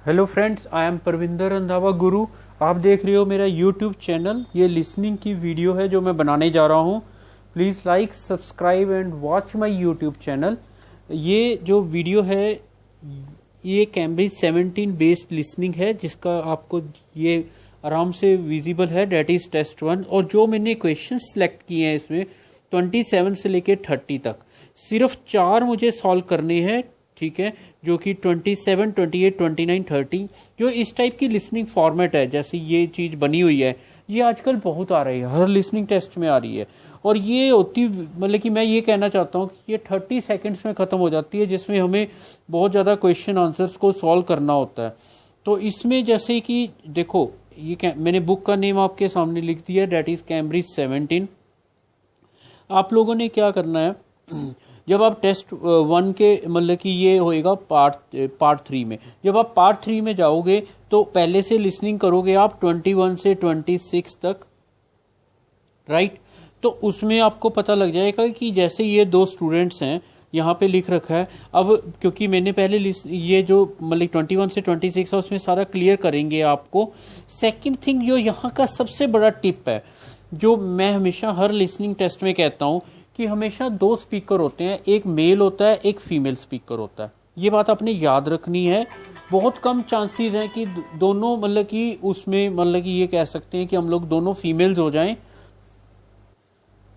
Hello friends, I am Parvinder Randhawa गुरु। आप देख रहे हो मेरा यूट्यूब चैनल। ये लिसनिंग की वीडियो है जो मैं बनाने जा रहा हूँ। Please like, subscribe and watch my YouTube channel. ये जो वीडियो है ये कैम्ब्रिज 17 बेस्ड लिसनिंग है, जिसका आपको ये आराम से विजिबल है, डेट इज टेस्ट 1। और जो मैंने क्वेश्चन सिलेक्ट किए हैं इसमें 27 से लेके 30 तक, सिर्फ 4 मुझे सॉल्व करने हैं, ठीक है, जो कि 27, 28, 29, 30 जो इस टाइप की लिसनिंग फॉर्मेट है, जैसे ये चीज बनी हुई है, ये आजकल बहुत आ रही है, हर लिसनिंग टेस्ट में आ रही है। और ये होती, मतलब कि मैं ये कहना चाहता हूँ कि ये 30 सेकंड्स में खत्म हो जाती है, जिसमें हमें बहुत ज्यादा क्वेश्चन आंसर्स को सॉल्व करना होता है। तो इसमें जैसे कि देखो, ये मैंने बुक का नेम आपके सामने लिख दिया, डेट इज कैम्ब्रिज 17। आप लोगों ने क्या करना है, जब आप टेस्ट 1 के मतलब कि ये होएगा पार्ट 3 में, जब आप पार्ट 3 में जाओगे तो पहले से लिसनिंग करोगे आप 21 से 26 तक, राइट। तो उसमें आपको पता लग जाएगा कि जैसे ये 2 स्टूडेंट्स हैं, यहाँ पे लिख रखा है। अब क्योंकि मैंने पहले ये जो मतलब 21 से 26 है उसमें सारा क्लियर करेंगे आपको। सेकंड थिंग, जो यहाँ का सबसे बड़ा टिप है, जो मैं हमेशा हर लिसनिंग टेस्ट में कहता हूँ कि हमेशा 2 स्पीकर होते हैं, एक मेल होता है, एक फीमेल स्पीकर होता है। ये बात आपने याद रखनी है। बहुत कम चांसेस हैं कि दोनों मतलब कि उसमें मतलब कि ये कह सकते हैं कि हम लोग दोनों फीमेल्स हो जाएं।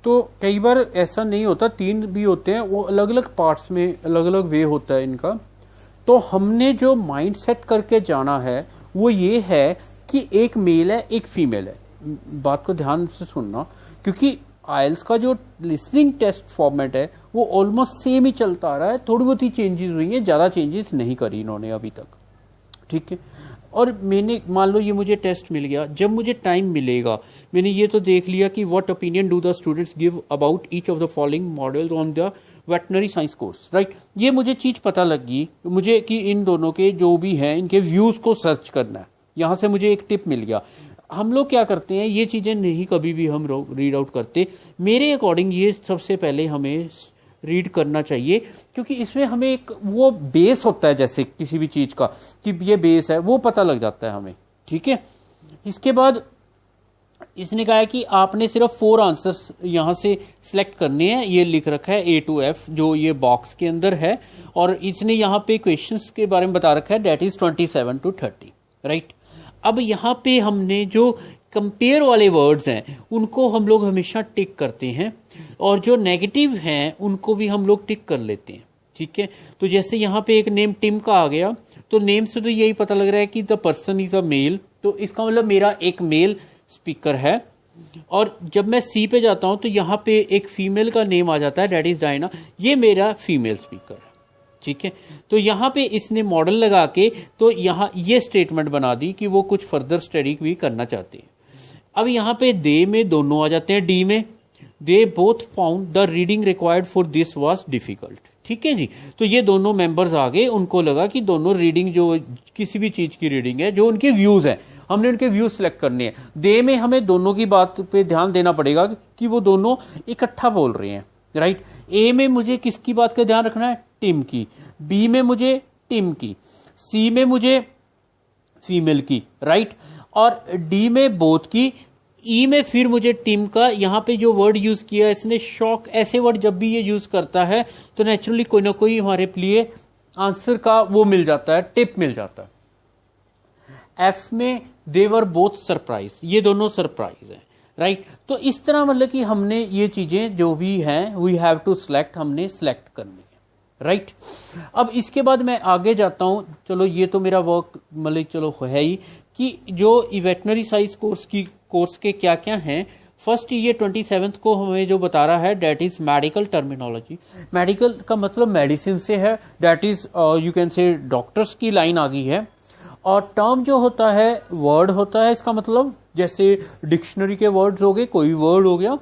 तो कई बार ऐसा नहीं होता, 3 भी होते हैं, वो अलग अलग पार्ट्स में अलग अलग वे होता है इनका। तो हमने जो माइंड सेट करके जाना है वो ये है कि एक मेल है, एक फीमेल है। बात को ध्यान से सुनना, क्योंकि आइल्स का जो लिसनिंग टेस्ट फॉर्मेट है वो ऑलमोस्ट सेम ही चलता आ रहा है, थोड़ी बहुत ही चेंजेस हुई हैं, ज्यादा चेंजेस नहीं करी इन्होंने अभी तक, ठीक है। और मैंने मान लो ये मुझे टेस्ट मिल गया, जब मुझे टाइम मिलेगा, मैंने ये तो देख लिया कि what opinion do the students give about each of the following models on the veterinary science course, right. ये मुझे चीज पता लगी मुझे कि इन दोनों के जो भी हैं इनके व्यूज को सर्च करना है। यहां से मुझे एक टिप मिल गया। हम लोग क्या करते हैं, ये चीजें नहीं कभी भी हम रीड आउट करते। मेरे अकॉर्डिंग ये सबसे पहले हमें रीड करना चाहिए, क्योंकि इसमें हमें एक वो बेस होता है, जैसे किसी भी चीज का कि ये बेस है, वो पता लग जाता है हमें, ठीक है। इसके बाद इसने कहा है कि आपने सिर्फ 4 आंसर्स यहां से सिलेक्ट करने हैं। ये लिख रखा है A to F, जो ये बॉक्स के अंदर है, और इसने यहाँ पे क्वेश्चंस के बारे में बता रखा है, डेट इज 27 to 30, राइट। अब यहाँ पे हमने जो कंपेयर वाले वर्ड्स हैं उनको हम लोग हमेशा टिक करते हैं, और जो नेगेटिव हैं उनको भी हम लोग टिक कर लेते हैं, ठीक है। तो जैसे यहाँ पे एक नेम टिम का आ गया, तो नेम से तो यही पता लग रहा है कि the person is a male, तो इसका मतलब मेरा एक मेल स्पीकर है। और जब मैं सी पे जाता हूं तो यहाँ पे एक फीमेल का नेम आ जाता है, डेट इज डायना, ये मेरा फीमेल स्पीकर है, ठीक है। तो यहाँ पे इसने मॉडल लगा के तो यहाँ ये स्टेटमेंट बना दी कि वो कुछ फर्दर स्टडी भी करना चाहते हैं। अब यहाँ पे दे में दोनों आ जाते हैं, डी में they both found the reading required for this was difficult, ठीक है जी। तो ये दोनों मेंबर्स आ गए, उनको लगा कि दोनों रीडिंग, जो किसी भी चीज की रीडिंग है, जो उनके व्यूज हैं, हमने उनके व्यूज सिलेक्ट करने हैं। दे में हमें दोनों की बात पे ध्यान देना पड़ेगा कि वो दोनों इकट्ठा बोल रहे हैं, राइट। ए में मुझे किसकी बात का ध्यान रखना है, टिम की। बी में मुझे टिम की। सी में मुझे फीमेल की, राइट। और डी में बोथ की। ई में फिर मुझे टिम का। यहां पे जो वर्ड यूज किया इसने, शॉक, ऐसे वर्ड जब भी ये यूज करता है तो नेचुरली कोई ना कोई हमारे लिए आंसर का वो मिल जाता है, टिप मिल जाता है। एफ में दे वर बोथ सरप्राइज, ये दोनों सरप्राइज हैं, राइट। तो इस तरह मतलब कि हमने ये चीजें जो भी हैं वी हैव टू सिलेक्ट, हमने सिलेक्ट करनी है, राइट। अब इसके बाद मैं आगे जाता हूं। चलो ये तो मेरा वर्क मतलब चलो है ही कि जो वेटनरी साइंस कोर्स के क्या क्या हैं। फर्स्ट, ये 27 को हमें जो बता रहा है, that is medical terminology. Medical का मतलब मेडिसिन से है, that is you can say doctors की लाइन आ गई है। और टर्म जो होता है वर्ड होता है, इसका मतलब जैसे डिक्शनरी के वर्ड्स हो गए, कोई वर्ड हो गया।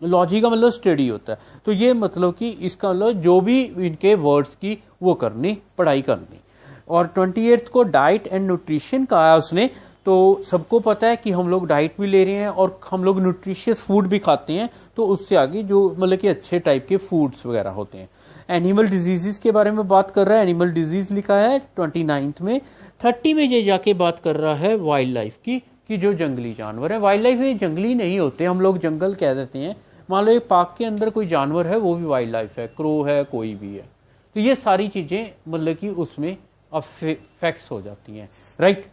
लॉजी का मतलब स्टडी होता है, तो ये मतलब कि इसका मतलब जो भी इनके वर्ड्स की वो करनी, पढ़ाई करनी। और 28 को डाइट एंड न्यूट्रिशन कहा है उसने। तो सबको पता है कि हम लोग डाइट भी ले रहे हैं और हम लोग न्यूट्रिशियस फूड भी खाते हैं, तो उससे आगे जो मतलब कि अच्छे टाइप के फूड्स वगैरह होते हैं। एनिमल डिजीजेस के बारे में बात कर रहा है, एनिमल डिजीज लिखा है 29 में। 30 में ये जाके बात कर रहा है वाइल्ड लाइफ की, कि जो जंगली जानवर है। वाइल्ड लाइफ ये जंगली नहीं होते, हम लोग जंगल कह देते हैं। मान लो एक पार्क के अंदर कोई जानवर है, वो भी वाइल्ड लाइफ है, क्रो है, कोई भी है। तो ये सारी चीजें मतलब कि उसमें अफेक्ट्स हो जाती हैं, राइट।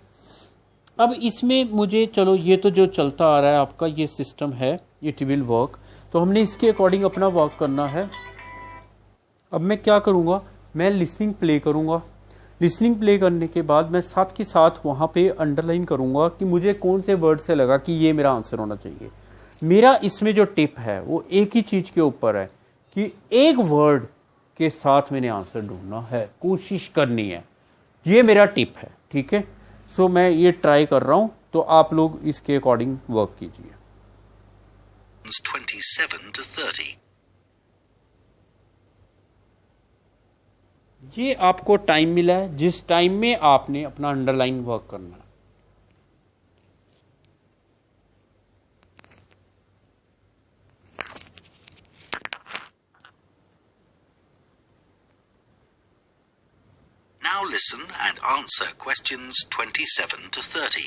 अब इसमें मुझे चलो ये तो जो चलता आ रहा है आपका ये सिस्टम है, इट विल वर्क, तो हमने इसके अकॉर्डिंग अपना वर्क करना है। अब मैं क्या करूँगा, मैं लिसनिंग प्ले करूँगा। लिसनिंग प्ले करने के बाद मैं साथ के साथ वहाँ पे अंडरलाइन करूँगा कि मुझे कौन से वर्ड से लगा कि ये मेरा आंसर होना चाहिए। मेरा इसमें जो टिप है वो एक ही चीज़ के ऊपर है कि एक वर्ड के साथ मैंने आंसर ढूंढना है, कोशिश करनी है। ये मेरा टिप है, ठीक है। सो मैं ये ट्राई कर रहा हूँ, तो आप लोग इसके अकॉर्डिंग वर्क कीजिए। 27 to 30. ये आपको टाइम मिला है, जिस टाइम में आपने अपना अंडरलाइन वर्क करना है। Now listen and answer questions 27 to 30.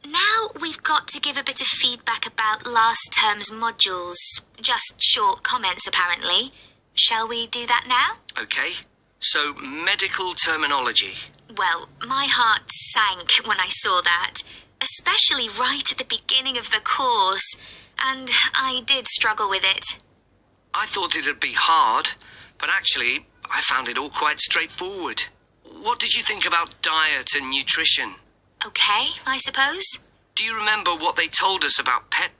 Now we've got to give a bit of feedback about last term's modules. Just short comments, apparently. Shall we do that now? Okay, so medical terminology. Well, my heart sank when I saw that, especially right at the beginning of the course, and I did struggle with it. I thought it'd be hard, but actually, I found it all quite straightforward. What did you think about diet and nutrition? Okay, I suppose. Do you remember what they told us about pet?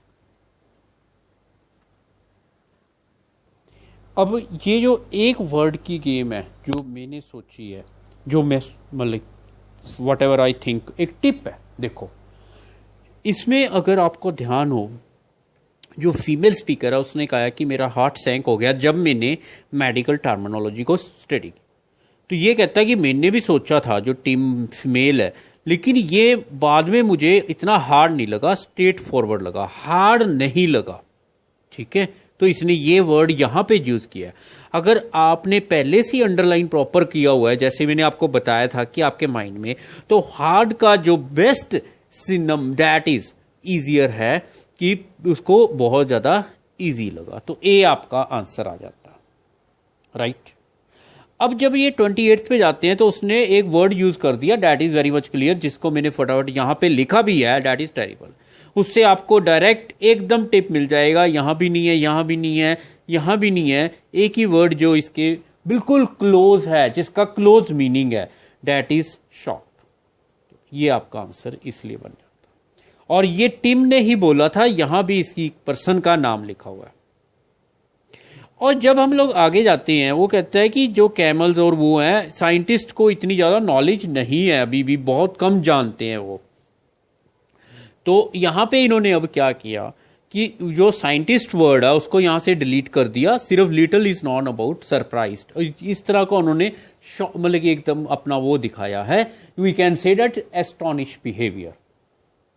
अब ये जो एक word की game है जो मैंने सोची है, जो मैं मतलब वट एवर आई थिंक एक टिप है। देखो इसमें अगर आपको ध्यान हो, जो फीमेल स्पीकर है उसने कहा कि मेरा हार्ट सैंक हो गया जब मैंने मेडिकल टर्मिनोलॉजी को स्टडी की। तो ये कहता है कि मैंने भी सोचा था, जो टीम फीमेल है, लेकिन ये बाद में मुझे इतना हार्ड नहीं लगा, स्ट्रेट फॉरवर्ड लगा, हार्ड नहीं लगा, ठीक है। तो इसने ये वर्ड यहां पे यूज किया है। अगर आपने पहले से अंडरलाइन प्रॉपर किया हुआ है, जैसे मैंने आपको बताया था कि आपके माइंड में, तो हार्ड का जो best synonym that is easier है कि उसको बहुत ज्यादा इजी लगा। तो ए आपका आंसर आ जाता, राइट। अब जब ये 28 पे जाते हैं तो उसने एक वर्ड यूज कर दिया, that is very much clear, जिसको मैंने फटाफट यहां पे लिखा भी है, डैट इज टेरिबल। उससे आपको डायरेक्ट एकदम टिप मिल जाएगा, यहां भी नहीं है, यहां भी नहीं है, यहां भी नहीं है, एक ही वर्ड जो इसके बिल्कुल क्लोज है, जिसका क्लोज मीनिंग है, डैट इज शॉर्ट। ये आपका आंसर इसलिए बन जाता है। और ये टिम ने ही बोला था, यहां भी इसकी पर्सन का नाम लिखा हुआ है। और जब हम लोग आगे जाते हैं, वो कहता है कि जो कैमल्स और वो हैं, साइंटिस्ट को इतनी ज्यादा नॉलेज नहीं है, अभी भी बहुत कम जानते हैं वो। तो यहां पे इन्होंने अब क्या किया कि जो साइंटिस्ट वर्ड है उसको यहां से डिलीट कर दिया, सिर्फ little is non about surprised. इस तरह का उन्होंने मतलब कि एकदम अपना वो दिखाया है। We can say that astonish behaviour,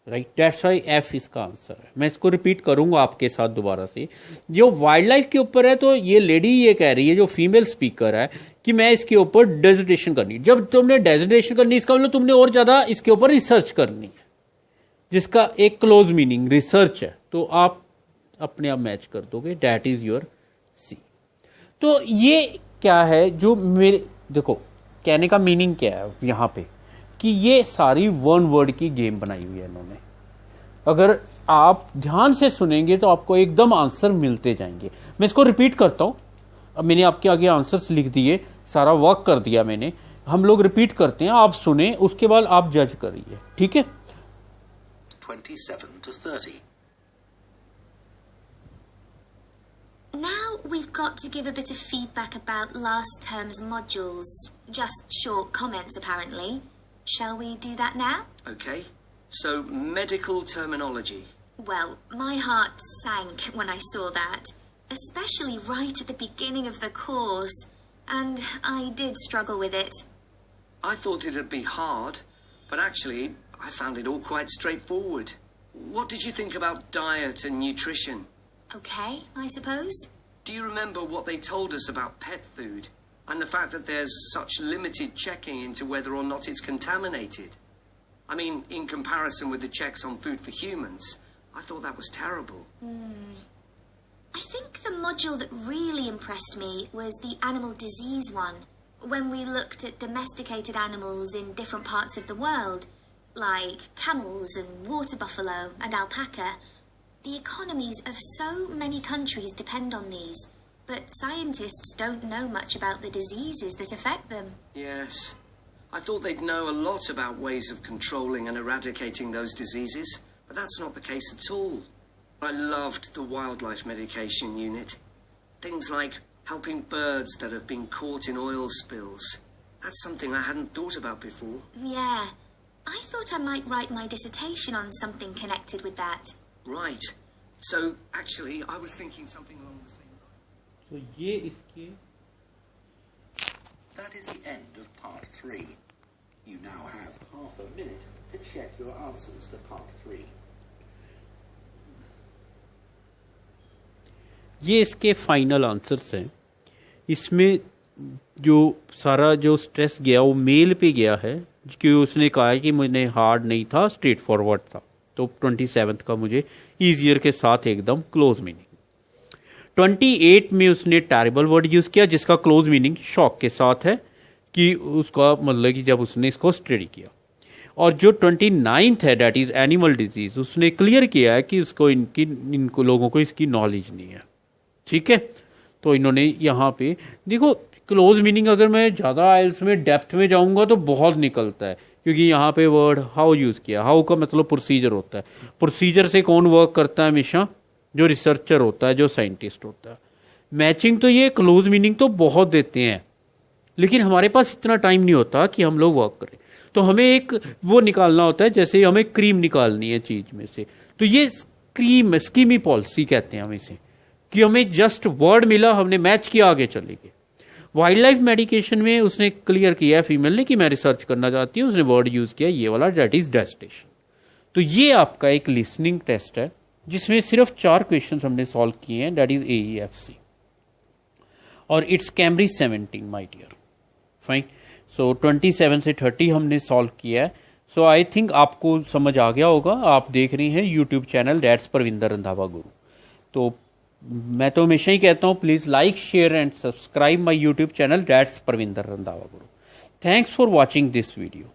right, that's why F इसका आंसर है। मैं इसको रिपीट करूंगा आपके साथ दोबारा से। जो वाइल्ड लाइफ के ऊपर है, तो ये लेडी ये कह रही है, जो फीमेल स्पीकर है, कि मैं इसके ऊपर डेजिटेशन करनी। जब तुमने डेजिटेशन करनी, इसका मतलब तुमने और ज्यादा इसके ऊपर रिसर्च करनी है, जिसका एक क्लोज मीनिंग रिसर्च है। तो आप अपने आप मैच कर दोगे, डैट इज योर सी। तो ये क्या है, जो मेरे देखो कहने का मीनिंग क्या है यहां पे, कि ये सारी वन वर्ड की गेम बनाई हुई है इन्होंने। अगर आप ध्यान से सुनेंगे तो आपको एकदम आंसर मिलते जाएंगे। मैं इसको रिपीट करता हूं। अब मैंने आपके आगे आंसर्स लिख दिए, सारा वर्क कर दिया मैंने। हम लोग रिपीट करते हैं, आप सुने, उसके बाद आप जज करिए, ठीक है। 27 to 30. Now we've got to give a bit of feedback about last term's modules. Just short comments, apparently. Shall we do that now? Okay, so medical terminology. Well, my heart sank when I saw that, especially right at the beginning of the course, and I did struggle with it. I thought it'd be hard, but actually, I found it all quite straightforward. What did you think about diet and nutrition? Okay, I suppose. Do you remember what they told us about pet food? And the fact that there's such limited checking into whether or not it's contaminated? I mean, in comparison with the checks on food for humans, I thought that was terrible. I think the module that really impressed me was the animal disease one, when we looked at domesticated animals in different parts of the world, like camels and water buffalo and alpaca. The economies of so many countries depend on these, but scientists don't know much about the diseases that affect them. Yes. I thought they'd know a lot about ways of controlling and eradicating those diseases, but that's not the case at all. I loved the wildlife medication unit. Things like helping birds that have been caught in oil spills. That's something I hadn't thought about before. Yeah. I thought I might write my dissertation on something connected with that. Right. So, actually, I was thinking something along the same lines. तो ये इसके That is the end of part 3. You now have half a minute to check your answers to part 3. ये इसके final answers हैं। इसमें जो सारा जो स्ट्रेस गया वो मेल पे गया है, क्योंकि उसने कहा है कि मुझे हार्ड नहीं था, स्ट्रेट फॉरवर्ड था। तो 27 का मुझे ईजियर के साथ एकदम क्लोज मीनिंग। 28 में उसने टेरिबल वर्ड यूज किया, जिसका क्लोज मीनिंग शॉक के साथ है, कि उसका मतलब कि जब उसने इसको स्टडी किया। और जो 29th है, डेट इज एनिमल डिजीज, उसने क्लियर किया है कि उसको इनको लोगों को इसकी नॉलेज नहीं है। ठीक है, तो इन्होंने यहाँ पे देखो क्लोज मीनिंग, अगर मैं ज़्यादा आइल्स में डेप्थ में जाऊँगा तो बहुत निकलता है, क्योंकि यहाँ पे वर्ड हाउ यूज़ किया। हाउ का मतलब प्रोसीजर होता है। प्रोसीजर से कौन वर्क करता है हमेशा? जो रिसर्चर होता है, जो साइंटिस्ट होता है। मैचिंग तो ये क्लोज मीनिंग तो बहुत देते हैं, लेकिन हमारे पास इतना टाइम नहीं होता कि हम लोग वर्क करें। तो हमें एक वो निकालना होता है, जैसे हमें क्रीम निकालनी है चीज में से, तो ये क्रीम स्कीमी पॉलिसी कहते हैं हम इसे, कि हमें जस्ट वर्ड मिला, हमने मैच किया, आगे चले गए। वाइल्ड लाइफ मेडिकेशन में उसने क्लियर किया है फीमेल ने कि मैं रिसर्च करना चाहती हूँ, उसने वर्ड यूज किया ये वाला, डेट इज डेस्टिनेशन। तो ये आपका एक लिसनिंग टेस्ट है, जिसमें सिर्फ 4 क्वेश्चन हमने सॉल्व किए हैं, डेट इज AEFC, और it's Cambridge 17 my dear. Fine. So 27 से 30 हमने सॉल्व किया है। सो आई थिंक आपको समझ आ गया होगा। आप देख रहे हैं YouTube channel that's Parvinder Randhawa Guru. तो मैं तो हमेशा ही कहता हूं, please like, share and subscribe my YouTube channel that's Parvinder Randhawa Guru. Thanks for watching this video.